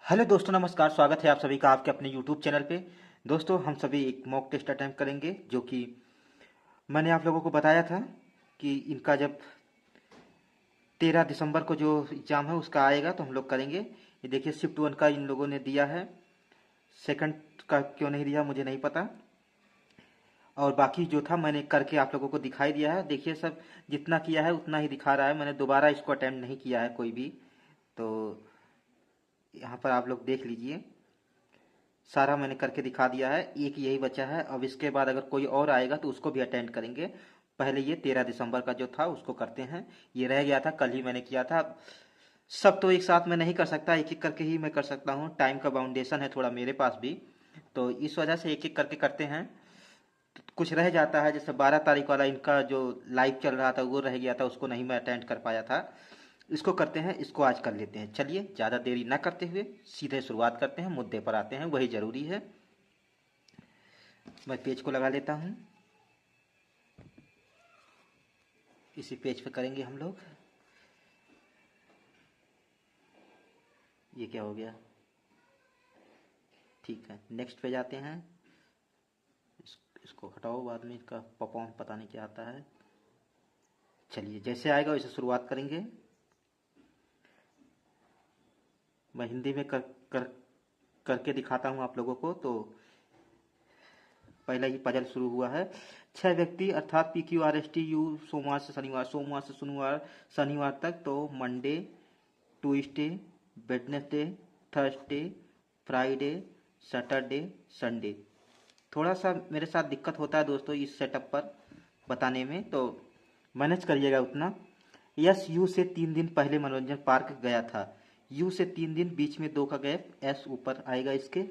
Hello दोस्तों, नमस्कार। स्वागत है आप सभी का आपके अपने यूट्यूब चैनल पे। दोस्तों, हम सभी एक मॉक टेस्ट अटैम्प्ट करेंगे, जो कि मैंने आप लोगों को बताया था कि इनका जब 13 दिसंबर को जो एग्ज़ाम है उसका आएगा तो हम लोग करेंगे। ये देखिए, शिफ्ट 1 का इन लोगों ने दिया है, सेकंड का क्यों नहीं दिया मुझे नहीं पता। और बाकी जो था मैंने करके आप लोगों को दिखाई दिया है। देखिए, सब जितना किया है उतना ही दिखा रहा है। मैंने दोबारा इसको अटैम्प्ट नहीं किया है कोई भी। तो यहाँ पर आप लोग देख लीजिए, सारा मैंने करके दिखा दिया है। एक यही बचा है। अब इसके बाद अगर कोई और आएगा तो उसको भी अटेंड करेंगे। पहले ये 13 दिसंबर का जो था उसको करते हैं। ये रह गया था, कल ही मैंने किया था। सब तो एक साथ में नहीं कर सकता, एक एक करके ही मैं कर सकता हूँ। टाइम का बाउंडेशन है थोड़ा मेरे पास भी, तो इस वजह से एक एक करके करते हैं। कुछ रह जाता है, जैसे 12 तारीख वाला इनका जो लाइव चल रहा था वो रह गया था, उसको नहीं मैं अटेंड कर पाया था। इसको करते हैं, इसको आज कर लेते हैं। चलिए, ज़्यादा देरी ना करते हुए सीधे शुरुआत करते हैं, मुद्दे पर आते हैं, वही ज़रूरी है। मैं पेज को लगा लेता हूँ। इसी पेज पे करेंगे हम लोग। ये क्या हो गया? ठीक है, नेक्स्ट पे जाते हैं। इसको हटाओ, बाद में इसका पपॉन पता नहीं क्या आता है। चलिए, जैसे आएगा वैसे शुरुआत करेंगे। मैं हिंदी में कर करके दिखाता हूँ आप लोगों को। तो पहला ही पजल शुरू हुआ है। 6 व्यक्ति अर्थात PQRSTU सोमवार से शनिवार, शनिवार तक, तो Monday, Tuesday, Wednesday, Thursday, Friday, Saturday, Sunday. थोड़ा सा मेरे साथ दिक्कत होता है दोस्तों इस सेटअप पर बताने में, तो मैनेज करिएगा उतना। यस, यू से 3 दिन पहले मनोरंजन पार्क गया था। यू से 3 दिन, बीच में 2 का गैप, एस ऊपर आएगा इसके।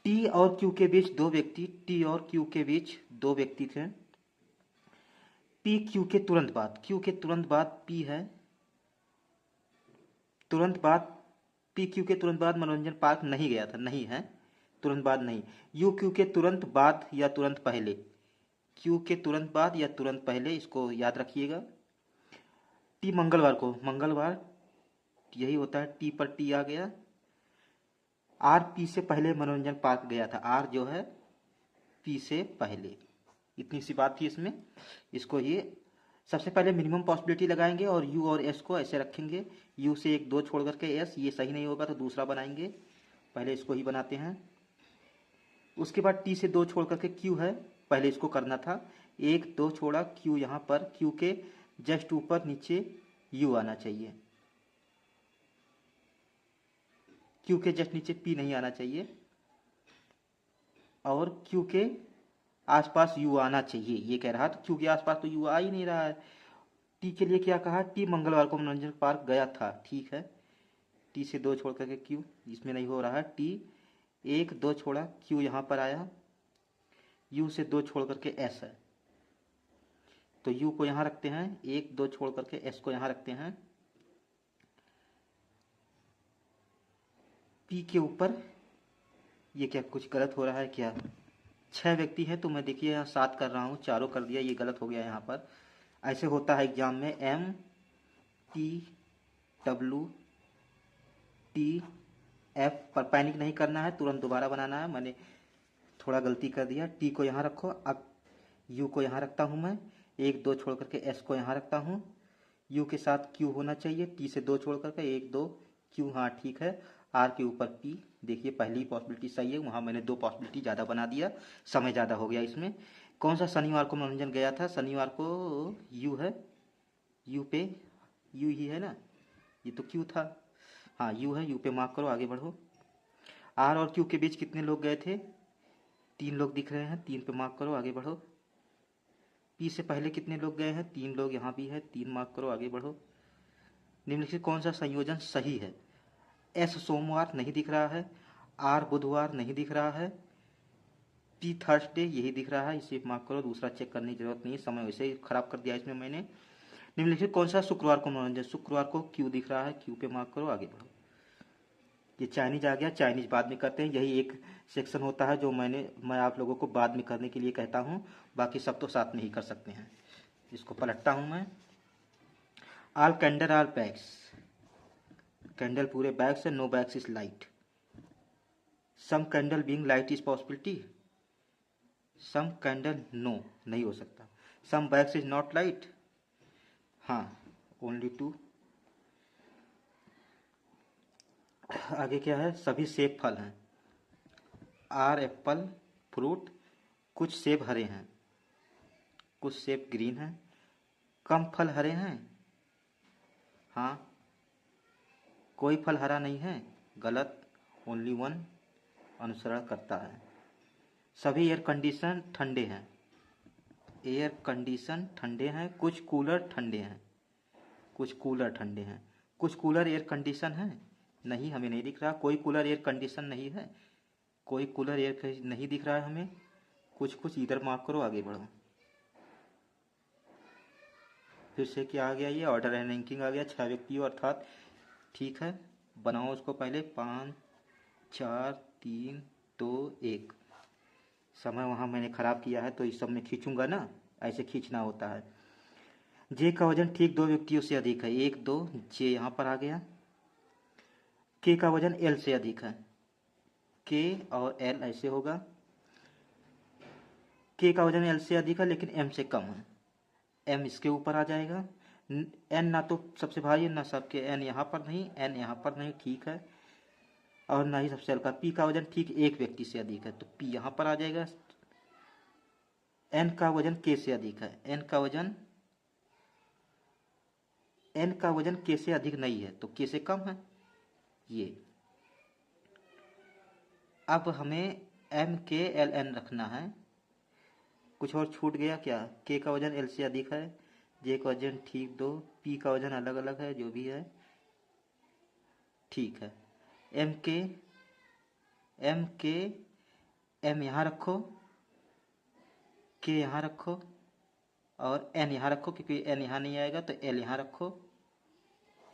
टी और क्यू के बीच 2 व्यक्ति, टी और क्यू के बीच 2 व्यक्ति थे। पी क्यू के तुरंत बाद, क्यू के तुरंत बाद पी है, तुरंत बाद। पी क्यू के तुरंत बाद मनोरंजन पार्क नहीं गया था, नहीं है, तुरंत बाद नहीं। यू क्यू के तुरंत बाद या तुरंत पहले, क्यू के तुरंत बाद या तुरंत पहले, इसको याद रखिएगा। टी मंगलवार को, मंगलवार यही होता है, टी पर टी आ गया। आर पी से पहले मनोरंजन पार्क गया था, आर जो है पी से पहले। इतनी सी बात थी इसमें। इसको ये सबसे पहले मिनिमम पॉसिबिलिटी लगाएंगे और यू और एस को ऐसे रखेंगे। यू से 1 2 छोड़ करके एस, ये सही नहीं होगा तो दूसरा बनाएंगे। पहले इसको ही बनाते हैं। उसके बाद टी से 2 छोड़ करके क्यू है, पहले इसको करना था। 1 2 छोड़ा, क्यू यहाँ पर, क्यू के जस्ट ऊपर नीचे यू आना चाहिए। क्यू के जस्ट नीचे पी नहीं आना चाहिए, और क्यू के आसपास यू आना चाहिए, ये कह रहा था। क्यू के आसपास तो यू आ ही नहीं रहा है। टी के लिए क्या कहा? टी मंगलवार को मनोरंजन पार्क गया था, ठीक है। टी से 2 छोड़ करके क्यू, इसमें नहीं हो रहा है। टी 1 2 छोड़ा, क्यू यहाँ पर आया। यू से 2 छोड़ करके एस है, तो यू को यहाँ रखते हैं। 1 2 छोड़ करके एस को यहाँ रखते हैं। पी के ऊपर ये क्या कुछ गलत हो रहा है क्या? 6 व्यक्ति हैं तो मैं देखिए यहाँ 7 कर रहा हूँ, चारों कर दिया, ये गलत हो गया यहाँ पर। ऐसे होता है एग्जाम में। M T W T F पर पैनिक नहीं करना है, तुरंत दोबारा बनाना है। मैंने थोड़ा गलती कर दिया। टी को यहाँ रखो। अब यू को यहाँ रखता हूँ मैं। 1 2 छोड़ करके एस को यहाँ रखता हूँ। यू के साथ क्यू होना चाहिए। टी से 2 छोड़ करके 1 2 क्यू, हाँ ठीक है। आर के ऊपर पी, देखिए पहली पॉसिबिलिटी सही है, वहाँ मैंने 2 पॉसिबिलिटी ज़्यादा बना दिया, समय ज़्यादा हो गया इसमें। कौन सा शनिवार को मनोरंजन गया था? शनिवार को यू है, यू पे यू ही है ना, ये तो क्यू था। हाँ यू है, यू पे मार्क करो, आगे बढ़ो। आर और क्यू के बीच कितने लोग गए थे? 3 लोग दिख रहे हैं, 3 पे मार्क करो, आगे बढ़ो। पी से पहले कितने लोग गए हैं? 3 लोग, यहाँ भी है, 3 मार्क करो, आगे बढ़ो। निम्नलिखित कौन सा संयोजन सही है? एस सोमवार नहीं दिख रहा है, आर बुधवार नहीं दिख रहा है, पी थर्सडे यही दिख रहा है, इसे मार्क करो, दूसरा चेक करने की जरूरत नहीं है, समय वैसे ही खराब कर दिया इसमें मैंने। निम्नलिखित कौन सा शुक्रवार को मनोरंजन? शुक्रवार को क्यू दिख रहा है, क्यू पे मार्क करो, आगे बढ़ो। ये चाइनीज आ गया, चाइनीज बाद में करते हैं। यही एक सेक्शन होता है जो मैं आप लोगों को बाद में करने के लिए कहता हूँ, बाकी सब तो साथ में ही कर सकते हैं। इसको पलटता हूँ मैं। All calendar are packs, candle पूरे बैग्स है, no bags is light. Some candle being light is possibility, some candle no नहीं हो सकता। Some bags is not light, हाँ ओनली टू। आगे क्या है, सभी सेब फल हैं। आर एप्पल फ्रूट, कुछ सेब हरे हैं, कुछ सेब ग्रीन हैं। कम फल हरे हैं, हाँ कोई फल हरा नहीं है, गलत, ओनली वन अनुसरण करता है। सभी एयर कंडीशन ठंडे हैं, एयर कंडीशन ठंडे हैं। कुछ कूलर ठंडे हैं, कुछ कूलर ठंडे हैं। कुछ कूलर एयर कंडीशन है, नहीं हमें नहीं दिख रहा। कोई कूलर एयर कंडीशन नहीं है, कोई कूलर एयर नहीं दिख रहा है हमें। कुछ कुछ इधर मार्क करो, आगे बढ़ो। फिर से क्या आ गया, ये ऑर्डर एंड रैंकिंग आ गया। 6 व्यक्तियों अर्थात, ठीक है बनाओ उसको पहले। 5 4 3 2 1। समय वहाँ मैंने ख़राब किया है तो इस सब में खींचूंगा ना, ऐसे खींचना होता है। जे का वजन ठीक 2 व्यक्तियों से अधिक है, 1 2, जे यहाँ पर आ गया। के का वजन एल से अधिक है, के और एल ऐसे होगा। के का वजन एल से अधिक है लेकिन एम से कम है, एम इसके ऊपर आ जाएगा। एन ना तो सबसे भारी है ना सबके, एन यहाँ पर नहीं, एन यहाँ पर नहीं, ठीक है, और ना ही सबसे हल्का। पी का वजन ठीक 1 व्यक्ति से अधिक है तो पी यहाँ पर आ जाएगा। एन का वजन के से अधिक है, एन का वजन के से अधिक नहीं है तो के से कम है ये। अब हमें एम के एल एन रखना है। कुछ और छूट गया क्या, के का वजन एल से अधिक है, जे का वजन ठीक 2, पी का वजन अलग अलग है, जो भी है ठीक है। एम के एम यहाँ रखो, के यहाँ रखो और एन यहाँ रखो, क्योंकि एन यहाँ नहीं आएगा तो एल यहाँ रखो,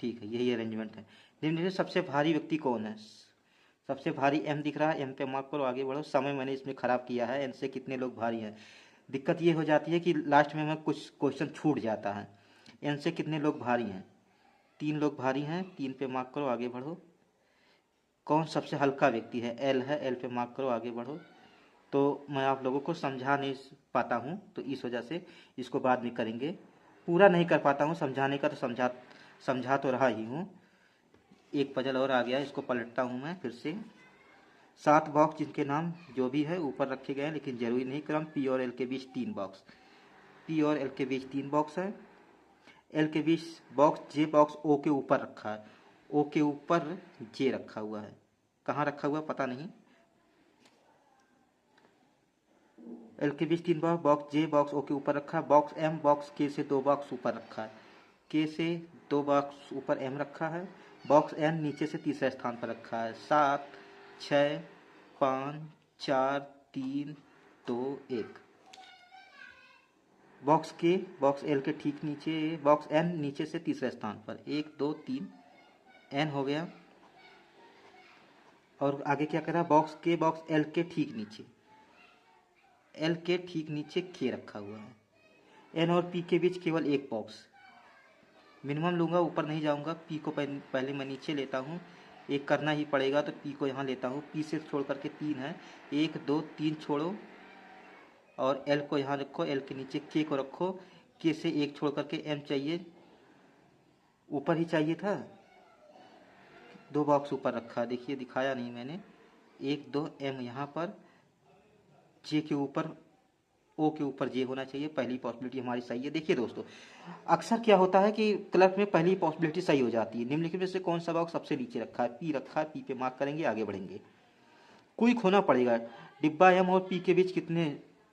ठीक है यही अरेंजमेंट है। निम्न सबसे भारी व्यक्ति कौन है, सबसे भारी एम दिख रहा है, एम पे मार्क करो, आगे बढ़ो। समय मैंने इसमें ख़राब किया है, एन से कितने लोग भारी हैं। दिक्कत ये हो जाती है कि लास्ट में हमें कुछ क्वेश्चन छूट जाता है। एन से कितने लोग भारी हैं, 3 लोग भारी हैं, 3 पे मार्क करो, आगे बढ़ो। कौन सबसे हल्का व्यक्ति है, एल है, एल पे मार्क करो, आगे बढ़ो। तो मैं आप लोगों को समझा नहीं पाता हूँ तो इस वजह से इसको बाद में करेंगे, पूरा नहीं कर पाता हूँ समझाने का, तो समझा तो रहा ही हूँ। एक पजल और आ गया, इसको पलटता हूँ मैं फिर से। 7 बॉक्स जिनके नाम जो भी है ऊपर रखे गए हैं, लेकिन जरूरी नहीं क्रम। पी और एल के बीच 3 बॉक्स, पी और एल के बीच 3 बॉक्स है। एल के बीच बॉक्स, जे बॉक्स ओ के ऊपर रखा है, ओ के ऊपर जे रखा हुआ है, कहाँ रखा हुआ पता नहीं। एल के बीच 3 बॉक्स, बॉक्स जे बॉक्स ओ के ऊपर रखा है। बॉक्स एम बॉक्स के से 2 बॉक्स ऊपर रखा है, के से 2 बॉक्स ऊपर एम रखा है। बॉक्स एन नीचे से तीसरे स्थान पर रखा है। 7 6 5 4 3 2 1। बॉक्स के बॉक्स एल के ठीक नीचे, बॉक्स एन नीचे से तीसरे स्थान पर, 1 2 3 एन हो गया। और आगे क्या करा, बॉक्स के बॉक्स एल के ठीक नीचे, एल के ठीक नीचे के रखा हुआ है। एन और पी के बीच केवल 1 बॉक्स, मिनिमम लूँगा, ऊपर नहीं जाऊँगा। पी को पहले मैं नीचे लेता हूँ, एक करना ही पड़ेगा तो पी को यहाँ लेता हूँ। पी से छोड़ करके 3 है, 1 2 3 छोड़ो और एल को यहाँ रखो, एल के नीचे के को रखो। के से 1 छोड़ करके एम चाहिए, ऊपर ही चाहिए था, 2 बॉक्स ऊपर रखा, देखिए दिखाया नहीं मैंने। 1 2 एम यहाँ पर, जे के ऊपर ओ के ऊपर जे होना चाहिए, पहली पॉसिबिलिटी हमारी सही है। देखिए दोस्तों, अक्सर क्या होता है कि क्लर्क में पहली पॉसिबिलिटी सही हो जाती है। निम्नलिखित में से कौन सा बॉक्स सबसे नीचे रखा है, पी रखा है, पी पे मार्क करेंगे, आगे बढ़ेंगे। क्विक होना पड़ेगा। डिब्बा एम और पी के बीच कितने,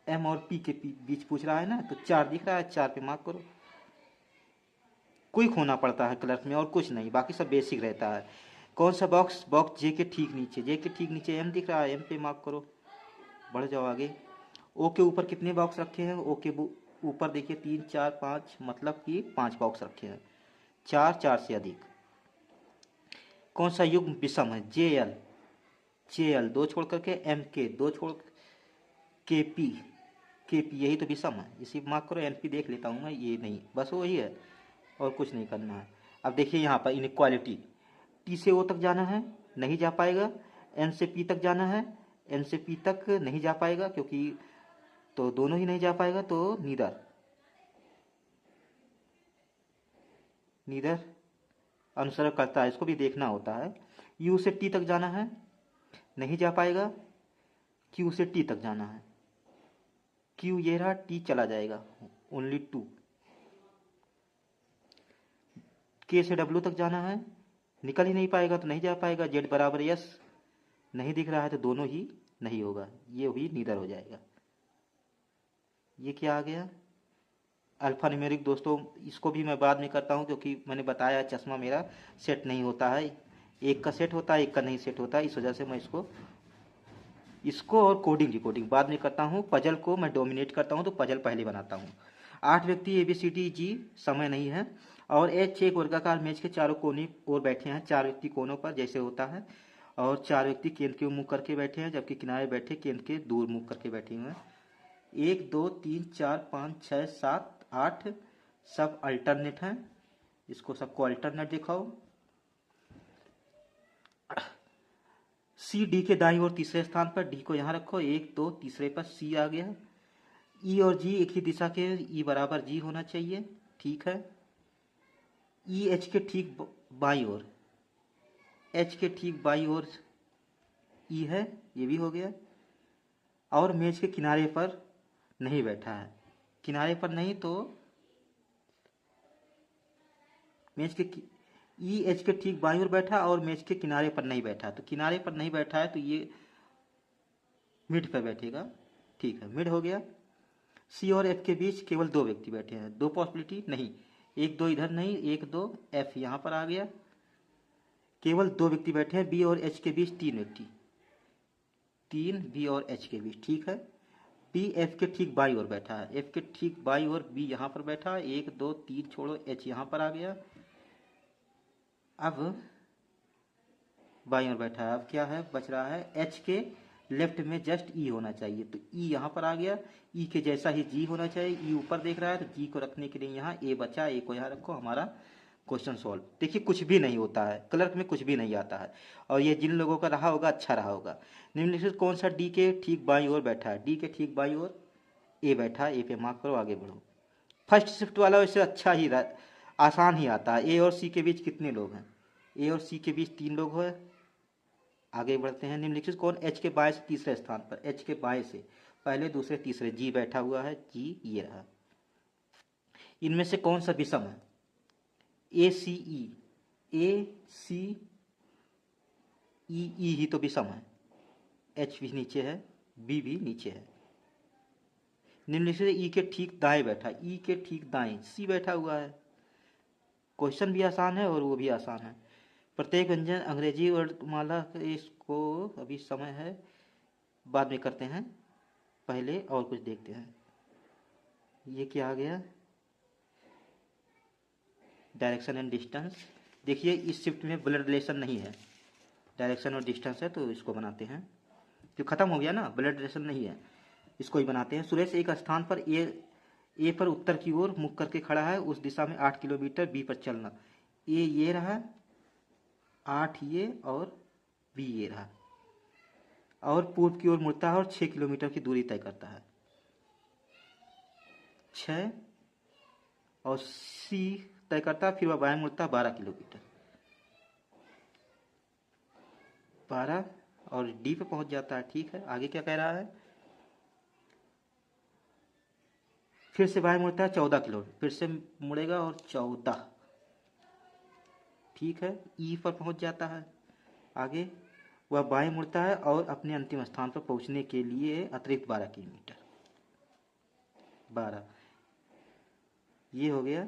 एम और पी के बीच पूछ रहा है ना, तो 4 दिख रहा है, 4 पे मार्क करो। क्विक होना पड़ता है क्लर्क में और कुछ नहीं, बाकी सब बेसिक रहता है। कौन सा बॉक्स, बॉक्स जे के ठीक नीचे, जे के ठीक नीचे एम दिख रहा है, एम पे मार्क करो, बढ़ जाओ आगे। ओ के ऊपर कितने बॉक्स रखे हैं, ओ के ऊपर देखिए 3 4 5, मतलब कि 5 बॉक्स रखे हैं, 4 4 से अधिक। कौन सा युग्म विषम है, जे एल 2 छोड़ करके, एम के 2 छोड़ के पी, यही तो विषम है, इसी मार्क करो। एन पी देख लेता हूँ मैं, ये नहीं, बस वही है और कुछ नहीं करना है। अब देखिए यहाँ पर इनइक्वालिटी, टी से ओ तक जाना है, नहीं जा पाएगा। एन से पी तक जाना है, एन से पी तक नहीं जा पाएगा, क्योंकि तो दोनों ही नहीं जा पाएगा, तो नीदर नीदर अनुसरण करता है, इसको भी देखना होता है। यू से टी तक जाना है, नहीं जा पाएगा। क्यू से टी तक जाना है, क्यू ये रहा, टी चला जाएगा, ओनली टू। के से डब्ल्यू तक जाना है, निकल ही नहीं पाएगा तो नहीं जा पाएगा। जेड बराबर यस, नहीं दिख रहा है तो दोनों ही नहीं होगा, ये भी नीदर हो जाएगा। ये क्या आ गया, अल्फा न्यूमेरिक। दोस्तों इसको भी मैं बाद में करता हूँ, क्योंकि मैंने बताया चश्मा मेरा सेट नहीं होता है, एक का सेट होता है, एक का नहीं सेट होता है, इस वजह से मैं इसको और कोडिंग रिकॉर्डिंग बाद में करता हूँ। पजल को मैं डोमिनेट करता हूँ, तो पजल पहले बनाता हूँ। 8 व्यक्ति ABCD समय नहीं है, और एच एक वर्गाकार मेज के चारों कोने ओर बैठे हैं। 4 व्यक्ति कोनों पर जैसे होता है, और 4 व्यक्ति केंद्र के मुख करके बैठे हैं, जबकि किनारे बैठे केंद्र के दूर मुख करके बैठे हुए हैं। 1 2 3 4 5 6 7 8 सब अल्टरनेट हैं, इसको सबको अल्टरनेट दिखाओ। सी डी के दाईं ओर तीसरे स्थान पर, डी को यहाँ रखो। 1 2 तीसरे पर सी आ गया। ई और जी एक ही दिशा के, ई बराबर जी होना चाहिए, ठीक है। ई एच के ठीक बाईं ओर, एच के ठीक बाईं ओर ई है, ये भी हो गया। और मेज के किनारे पर नहीं बैठा है, किनारे पर नहीं तो मेज के ई एच के ठीक बाईं ओर बैठा, और मेज के किनारे पर नहीं बैठा, तो किनारे पर नहीं बैठा है तो ये मिड पर बैठेगा, ठीक है, मिड हो गया। सी और एफ के बीच केवल 2 व्यक्ति बैठे हैं, 2 पॉसिबिलिटी नहीं, 1 2 इधर नहीं, 1 2 एफ यहाँ पर आ गया, केवल 2 व्यक्ति बैठे हैं। बी और एच के बीच 3 व्यक्ति, 3 बी और एच के बीच, ठीक है। बी एफ के ठीक बाई ओर बैठा है, एफ के ठीक बाई ओर बी यहाँ पर बैठा है, 1 2 3 छोड़ो, एच यहाँ पर आ गया। अब बाई ओर बैठा है, अब क्या है बच रहा है, एच के लेफ्ट में जस्ट ई होना चाहिए, तो ई यहाँ पर आ गया। ई के जैसा ही जी होना चाहिए, ई ऊपर देख रहा है, तो जी को रखने के लिए यहाँ ए बचा, ए को यहाँ रखो, हमारा क्वेश्चन सॉल्व। देखिए कुछ भी नहीं होता है, क्लर्क में कुछ भी नहीं आता है, और ये जिन लोगों का रहा होगा अच्छा रहा होगा। निम्नलिखित कौन सा डी के ठीक बाई ओर बैठा है, डी के ठीक बाई ओर ए बैठा है, ए पे मार्क करो, आगे बढ़ो। फर्स्ट शिफ्ट वाला वैसे अच्छा ही आसान ही आता है। ए और सी के बीच कितने लोग हैं, ए और सी के बीच 3 लोग हैं, आगे बढ़ते हैं। निम्नलिखित कौन एच के बाएं से तीसरे स्थान पर, एच के बाएं से पहले दूसरे तीसरे जी बैठा हुआ है, जी ये रहा। इनमें से कौन सा विषम है, ए सी ई, ए सी ई ही तो विषम है, एच भी नीचे है, बी भी नीचे है। निम्नलिखित ई के ठीक दाएं बैठा, ई के ठीक दाएं सी बैठा हुआ है। क्वेश्चन भी आसान है और वो भी आसान है। प्रत्येक व्यंजन अंग्रेजी वर्णमाला, इसको अभी समय है बाद में करते हैं, पहले और कुछ देखते हैं। ये क्या आ गया, डायरेक्शन एंड डिस्टेंस। देखिए इस शिफ्ट में ब्लड रिलेशन नहीं है, डायरेक्शन और डिस्टेंस है, तो इसको बनाते हैं, जो खत्म हो गया ना, ब्लड रिलेशन नहीं है, इसको ही बनाते हैं। सुरेश एक स्थान पर ए पर उत्तर की ओर मुख करके खड़ा है, उस दिशा में 8 किलोमीटर बी पर चलना। ए ये रहा, 8 ये, और बी ये रहा, और पूर्व की ओर मुड़ता है और 6 किलोमीटर की दूरी तय करता है, 6, और सी तय करता है, फिर वह बाएं मुड़ता है 12 किलोमीटर, 12, और डी पे पहुंच जाता है, ठीक है। आगे क्या कह रहा है, फिर से बाएं मुड़ता है 14 किलोमीटर, फिर से मुड़ेगा और 14, ठीक है, ई पर पहुंच जाता है। आगे वह बाएं मुड़ता है और अपने अंतिम स्थान पर पहुंचने के लिए अतिरिक्त 12 किलोमीटर, 12 ये हो गया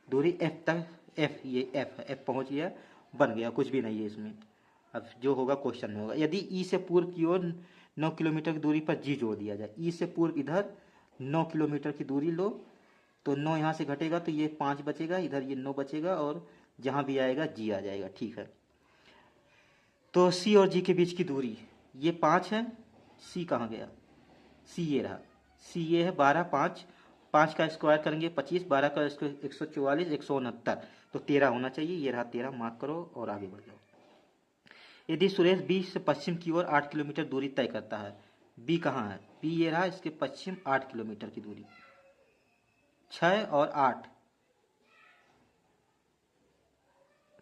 दूरी एफ तक, एफ ये एफ है, एफ पहुंच गया, बन गया, कुछ भी नहीं है इसमें। अब जो होगा क्वेश्चन में होगा। यदि ई से पूर्व की ओर 9 किलोमीटर की दूरी पर जी जोड़ दिया जाए, ई से पूर्व इधर 9 किलोमीटर की दूरी लो, तो 9 यहाँ से घटेगा तो ये 5 बचेगा, इधर ये 9 बचेगा, और जहाँ भी आएगा जी आ जाएगा, ठीक है। तो सी और जी के बीच की दूरी ये 5 है, सी कहाँ गया, सी ये रहा, सी ये है 12, 5 का स्क्वायर करेंगे 25, 12 का स्क्वायर 144, 169, तो 13 होना चाहिए। ये रहा 13, मार्क करो और आगे बढ़ जाओ। यदि सुरेश बी से पश्चिम की ओर 8 किलोमीटर दूरी तय करता है, बी कहाँ है? बी ये रहा, इसके पश्चिम 8 किलोमीटर की दूरी। 6 और 8,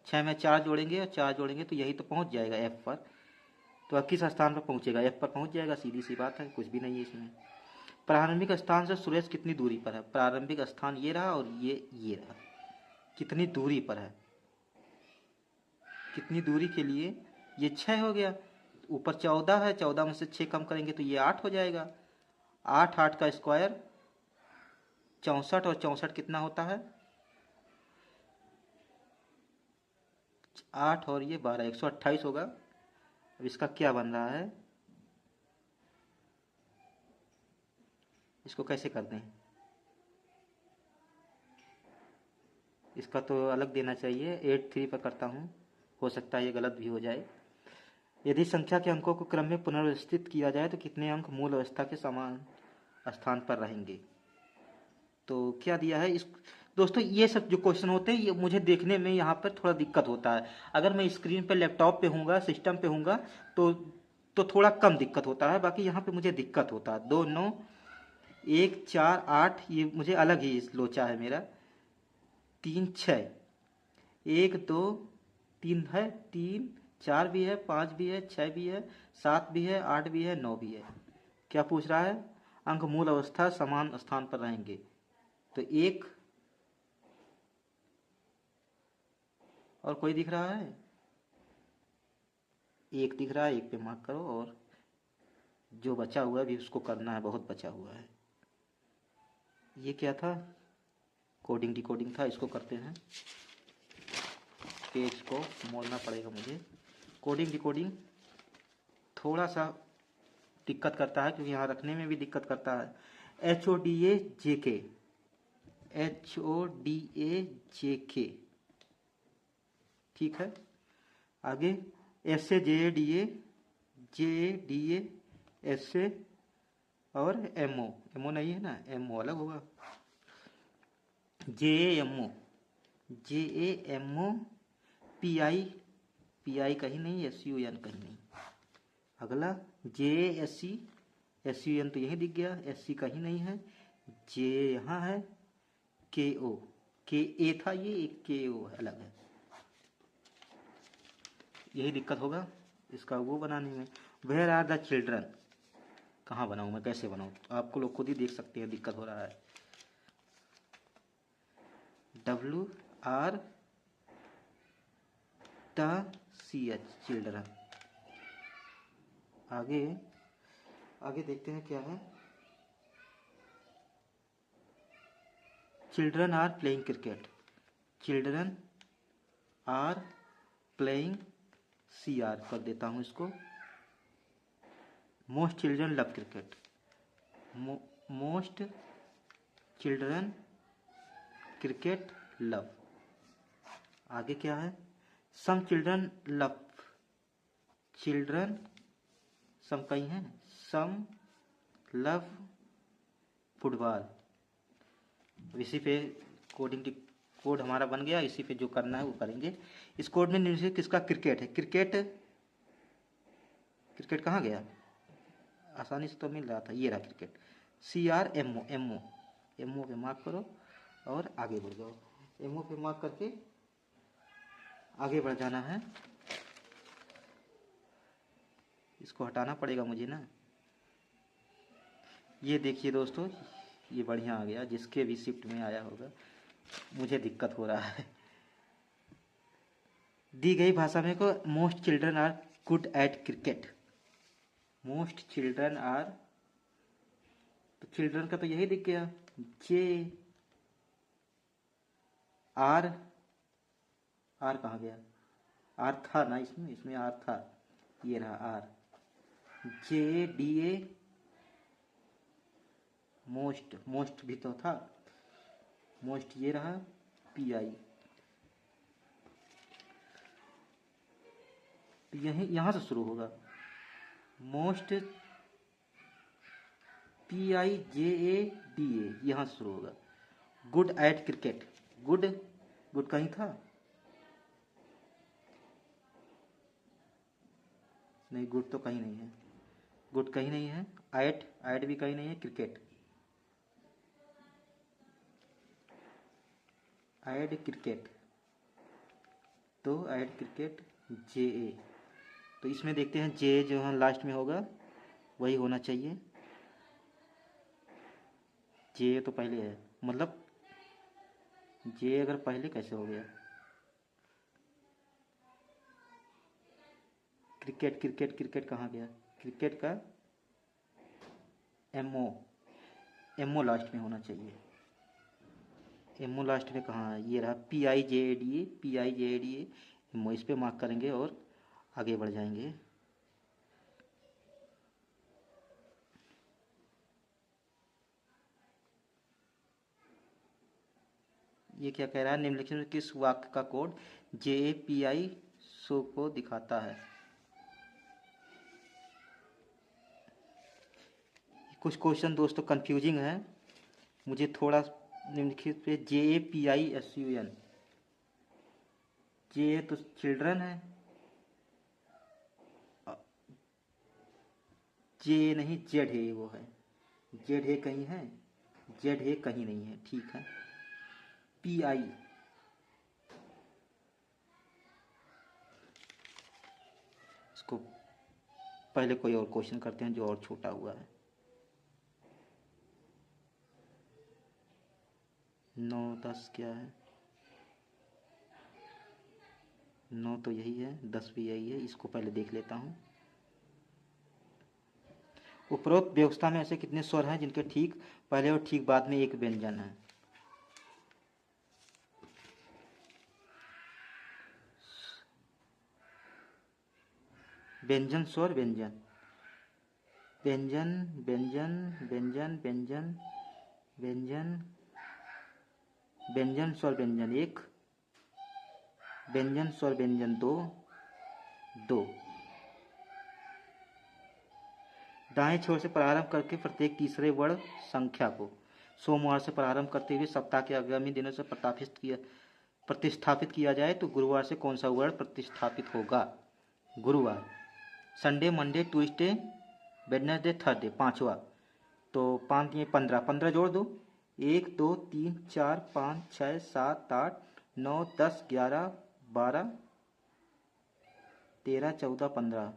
6 में 4 जोड़ेंगे और 4 जोड़ेंगे तो यही तो पहुंच जाएगा एफ पर। तो अब किस स्थान पर पहुंचेगा? एफ पर पहुंच जाएगा, सीधी सी बात है, कुछ भी नहीं है इसमें। प्रारंभिक स्थान से सुरेश कितनी दूरी पर है? प्रारंभिक स्थान ये रहा और ये रहा। कितनी दूरी पर है? कितनी दूरी के लिए? ये 6 हो गया, ऊपर 14 है, 14 में से 6 कम करेंगे तो ये 8 हो जाएगा। 8, 8 का स्क्वायर 64, और 64 कितना होता है? 8 और ये 12, 128 होगा। अब इसका क्या बन रहा है? इसको कैसे कर दें? इसका तो अलग देना चाहिए, 83 पर करता हूँ, हो सकता है ये गलत भी हो जाए। यदि संख्या के अंकों को क्रम में पुनर्व्यवस्थित किया जाए तो कितने अंक मूल अवस्था के समान स्थान पर रहेंगे? तो क्या दिया है इस दोस्तों, ये सब जो क्वेश्चन होते हैं ये मुझे देखने में यहाँ पर थोड़ा दिक्कत होता है। अगर मैं स्क्रीन पे लैपटॉप पे हूँगा, सिस्टम पे हूँगा तो थोड़ा कम दिक्कत होता है, बाकी यहाँ पे मुझे दिक्कत होता है। 2, 9, 1, 4, 8, ये मुझे अलग ही लोचा है मेरा। 3, 6, 1, 2, 3 है, 3, 4 भी है, 5 भी है, 6 भी है, 7 भी है, 8 भी है, 9 भी है। क्या पूछ रहा है? अंक मूल अवस्था समान स्थान पर रहेंगे। तो 1 और कोई दिख रहा है? 1 दिख रहा है, 1 पे मार्क करो और जो बचा हुआ है भी उसको करना है, बहुत बचा हुआ है। ये क्या था? कोडिंग डिकोडिंग था, इसको करते हैं। पेज को मोड़ना पड़ेगा मुझे। कोडिंग डिकोडिंग थोड़ा सा दिक्कत करता है क्योंकि यहाँ रखने में भी दिक्कत करता है। HODA JK, ठीक है। आगे SAJDA SA और MO नहीं है ना, MO अलग होगा। JAMO PI कहीं नहीं, SUN कहीं नहीं। अगला JSC, SUN तो यही दिख गया, SC कहीं नहीं है, J यहाँ है, KA था, ये एक KO अलग है। यही दिक्कत होगा इसका वो बनाने में। वेयर आर द चिल्ड्रन, कहाँ बनाऊँ मैं, कैसे बनाऊँ? आपको लोग खुद ही देख सकते हैं दिक्कत हो रहा है। WR CH children. आगे देखते हैं क्या है। Children are playing cricket, children are playing CR कर देता हूँ इसको। Most children love cricket, most children cricket love. आगे क्या है? Some children love, children some कहीं है, सम लव फुटबॉल। इसी पे कोड हमारा बन गया, इसी पे जो करना है वो करेंगे। इस कोड में निम्नलिखित किसका क्रिकेट है? क्रिकेट कहाँ गया? आसानी से तो मिल रहा था, ये रहा क्रिकेट। CRMO पे मार्क करो और आगे बढ़ जाओ। MO पे मार्क करके आगे बढ़ जाना है। इसको हटाना पड़ेगा मुझे ना। ये देखिए दोस्तों, ये बढ़िया आ गया, जिसके भी शिफ्ट में आया होगा, मुझे दिक्कत हो रहा है। दी गई भाषा में को most children are good at cricket, most children are, तो चिल्ड्रन का तो यही दिख गया, आर कहाँ गया? आर था ना इसमें आर था, ये रहा आर। JDA मोस्ट भी तो था, मोस्ट ये रहा। PI यहाँ से शुरू होगा, मोस्ट PIJADA यहाँ से शुरू होगा। Good at cricket, good good कहीं था? नहीं, गुड तो कहीं नहीं है। गुड कहीं नहीं है। आयट, आयट भी कहीं नहीं है। क्रिकेट, आयड क्रिकेट, तो आयड क्रिकेट जे ए। तो इसमें देखते हैं जे जो है लास्ट में होगा वही होना चाहिए। जे तो पहले है, मतलब जे अगर पहले कैसे हो गया? क्रिकेट, क्रिकेट, क्रिकेट कहाँ गया? क्रिकेट का M O, M O last में होना चाहिए। एम ओ लास्ट में कहाँ है? ये रहा, P I J A D A, P I J A D A M O. इस पर मार्क करेंगे और आगे बढ़ जाएंगे। ये क्या कह रहा है? निम्नलिखित में किस वाक्य का code J A P I show को दिखाता है? कुछ क्वेश्चन दोस्तों कंफ्यूजिंग है, मुझे थोड़ा निम्नलिखित पे J A P I S U N, J तो चिल्ड्रन है, जे नहीं जेड है, वो है जेड है कहीं है, जेड है कहीं नहीं है। ठीक है, पी आई, इसको पहले कोई और क्वेश्चन करते हैं जो और छोटा हुआ है। 9 10 क्या है? 9 तो यही है, 10 भी यही है। इसको पहले देख लेता हूँ। उपरोक्त व्यवस्था में ऐसे कितने स्वर हैं जिनके ठीक पहले और ठीक बाद में एक व्यंजन है? व्यंजन, स्वर, व्यंजन, व्यंजन, व्यंजन, व्यंजन, व्यंजन, व्यंजन, व्यंजन स्वर व्यंजन एक, व्यंजन स्वर व्यंजन दो, दो। दाएं छोर से प्रारंभ करके प्रत्येक तीसरे वर्ण संख्या को सोमवार से प्रारंभ करते हुए सप्ताह के आगामी दिनों से प्रतिस्थापित किया जाए तो गुरुवार से कौन सा वर्ण प्रतिस्थापित होगा? गुरुवार। Sunday, Monday, Tuesday, Wednesday, Thursday, पांचवा। तो 5 ये 15, 15 जोड़ दो। 1 2 3 4 5 6 7 8 9 10 11 12 13 14 15।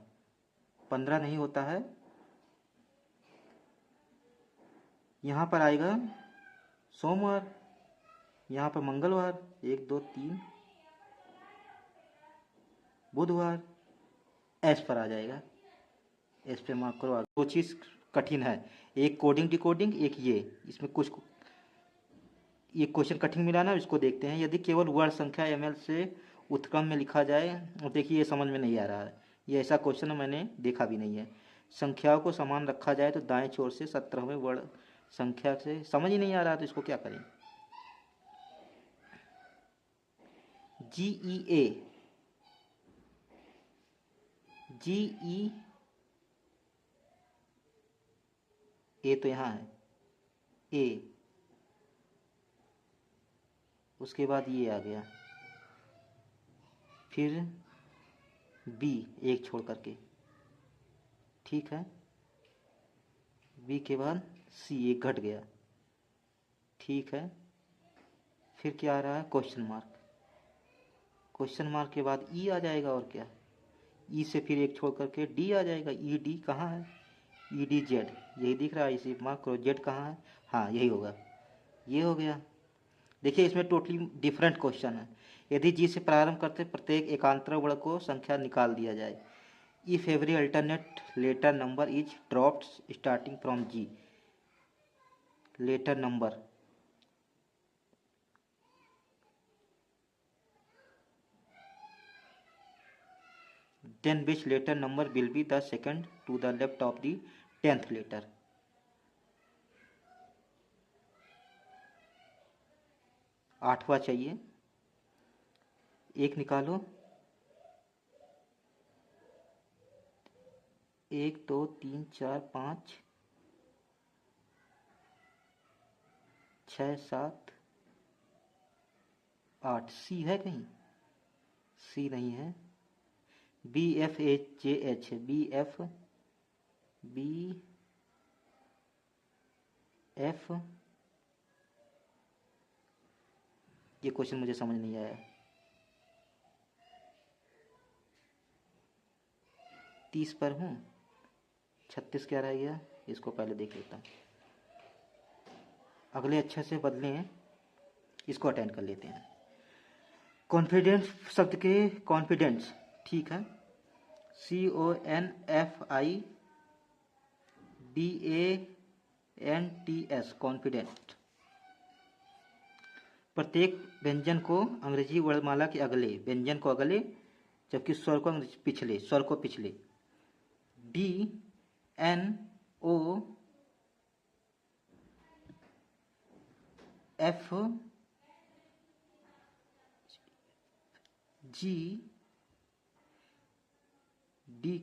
15 नहीं होता है, यहाँ पर आएगा सोमवार, यहाँ पर मंगलवार, 1 2 3, बुधवार, एस पर आ जाएगा। एस पे मार्क करो। दो चीज़ कठिन है, एक कोडिंग डिकोडिंग, एक ये। इसमें कुछ ये क्वेश्चन कठिन मिला ना, इसको देखते हैं। यदि केवल वर्ण संख्या एमएल से उत्क्रम में लिखा जाए, और देखिए ये समझ में नहीं आ रहा है, ये ऐसा क्वेश्चन मैंने देखा भी नहीं है। संख्याओं को समान रखा जाए तो दाएं छोर से 17वें वर्ण संख्या से, समझ ही नहीं आ रहा तो इसको क्या करें? जी ई ए, जी ई ए तो यहाँ है, ए, उसके बाद ये आ गया, फिर बी एक छोड़ करके, ठीक है। बी के बाद सी एक घट गया, ठीक है। फिर क्या आ रहा है? Question mark. क्वेश्चन मार्क के बाद ई आ जाएगा, और क्या? ई से फिर एक छोड़ करके डी आ जाएगा। ई डी कहाँ है? ई डी जेड, यही दिख रहा है, इसी मार्क करो। जेड कहाँ है? हाँ यही होगा, ये हो गया। देखिए इसमें टोटली डिफरेंट क्वेश्चन है। यदि जी से प्रारंभ करते प्रत्येक एकांतर वर्ण को संख्या निकाल दिया जाए, if every alternate letter number is dropped starting from G, letter number, then which letter number will be the second to the left of the 10th letter? आठवां चाहिए, एक निकालो। 1 2 3 4 5 6 7 8 सी है कहीं? सी नहीं है। BFHJH BF ये क्वेश्चन मुझे समझ नहीं आया। 30 पर हूँ, 36 क्या रह गया, इसको पहले देख लेता हूँ। अगले अच्छे से बदले हैं, इसको अटेंड कर लेते हैं। कॉन्फिडेंस शब्द के कॉन्फिडेंस, ठीक है, CONFIDENTS, कॉन्फिडेंट। प्रत्येक व्यंजन को अंग्रेजी वर्णमाला के अगले व्यंजन को अगले, जबकि स्वर को पिछले, स्वर को पिछले। DNOFG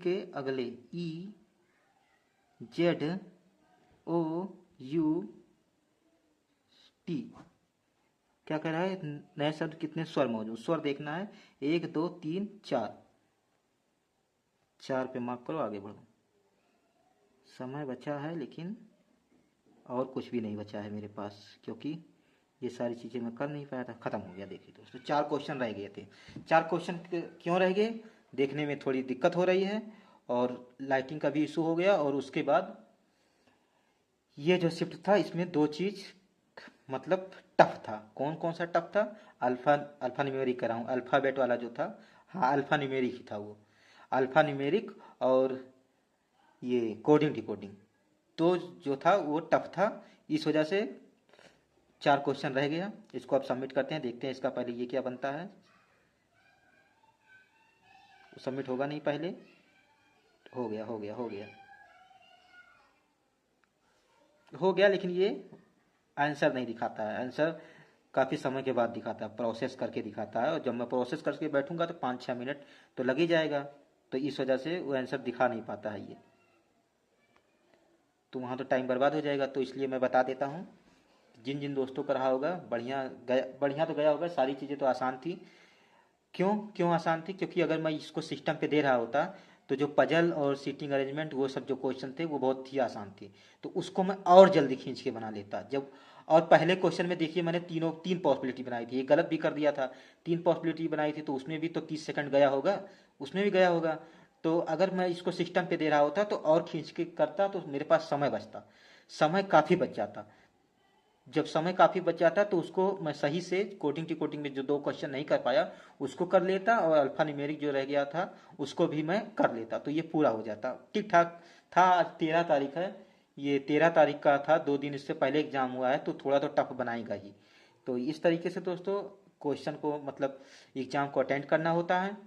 के अगले EZOUT। क्या कह रहा है? नए शब्द कितने स्वर मौजूद, स्वर देखना है। 1 2 3 4, 4 पे मार्क करो, आगे बढ़ो। समय बचा है लेकिन और कुछ भी नहीं बचा है मेरे पास, क्योंकि ये सारी चीज़ें मैं कर नहीं पाया था। ख़त्म हो गया। देखिए दोस्तों, 4 क्वेश्चन रह गए थे। 4 क्वेश्चन क्यों रह गए? देखने में थोड़ी दिक्कत हो रही है और लाइटिंग का भी इशू हो गया। और उसके बाद ये जो शिफ्ट था, इसमें 2 चीज़ मतलब टफ था। कौन कौन सा टफ था? अल्फा न्यूमेरिक कर रहा हूँ, अल्फ़ाबेट वाला जो था, हाँ अल्फा न्यूमेरिक ही था वो, अल्फा न्यूमेरिक और ये कोडिंग डिकोडिंग, तो जो था वो टफ था। इस वजह से 4 क्वेश्चन रह गया। इसको अब सबमिट करते हैं, देखते हैं इसका पहले ये क्या बनता है। सबमिट होगा नहीं पहले? हो गया हो गया हो गया हो गया, लेकिन ये आंसर नहीं दिखाता है। आंसर काफ़ी समय के बाद दिखाता है, प्रोसेस करके दिखाता है। और जब मैं प्रोसेस करके बैठूंगा तो 5-6 मिनट तो लग ही जाएगा, तो इस वजह से वो आंसर दिखा नहीं पाता है ये, तो वहाँ तो टाइम बर्बाद हो जाएगा। तो इसलिए मैं बता देता हूँ, जिन जिन दोस्तों का रहा होगा बढ़िया तो गया होगा। सारी चीज़ें तो आसान थी। क्यों आसान थी? क्योंकि अगर मैं इसको सिस्टम पे दे रहा होता तो जो पजल और सीटिंग अरेंजमेंट वो सब जो क्वेश्चन थे वो बहुत ही आसान थे, तो उसको मैं और जल्दी खींच के बना लेता। जब और पहले क्वेश्चन में देखिए मैंने 3 पॉसिबिलिटी बनाई थी, एक गलत भी कर दिया था। 3 पॉसिबिलिटी बनाई थी तो उसमें भी तो 30 सेकंड गया होगा, उसमें भी गया होगा। तो अगर मैं इसको सिस्टम पे दे रहा होता तो और खींच के करता तो मेरे पास समय बचता, समय काफ़ी बच जाता। जब समय काफ़ी बच जाता तो उसको मैं सही से कोडिंग की कोडिंग में जो 2 क्वेश्चन नहीं कर पाया उसको कर लेता, और अल्फा न्यूमेरिक जो रह गया था उसको भी मैं कर लेता, तो ये पूरा हो जाता। ठीक ठाक था। आज 13 तारीख है, ये 13 तारीख का था, 2 दिन इससे पहले एग्जाम हुआ है, तो थोड़ा तो टफ बनाएगा ही। तो इस तरीके से दोस्तों क्वेश्चन को मतलब एग्जाम को अटेंड करना होता है,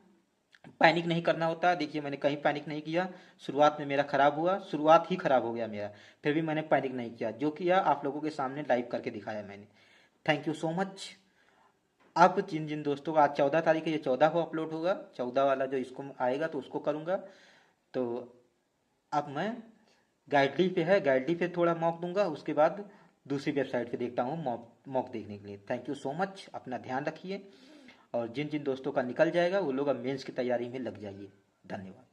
पैनिक नहीं करना होता। देखिए मैंने कहीं पैनिक नहीं किया। शुरुआत में मेरा खराब हुआ, शुरुआत ही खराब हो गया मेरा, फिर भी मैंने पैनिक नहीं किया। जो किया आप लोगों के सामने लाइव करके दिखाया मैंने। Thank you so much. अब जिन जिन दोस्तों का आज 14 तारीख है, ये 14 को अपलोड होगा, 14 वाला जो इसको आएगा तो उसको करूँगा। तो अब मैं गाइडली पे है, गाइडली पे थोड़ा मॉक दूंगा, उसके बाद दूसरी वेबसाइट पे देखता हूँ मॉक देखने के लिए। थैंक यू सो मच, अपना ध्यान रखिए। और जिन जिन दोस्तों का निकल जाएगा वो लोग अब मेंस की तैयारी में लग जाइए। धन्यवाद।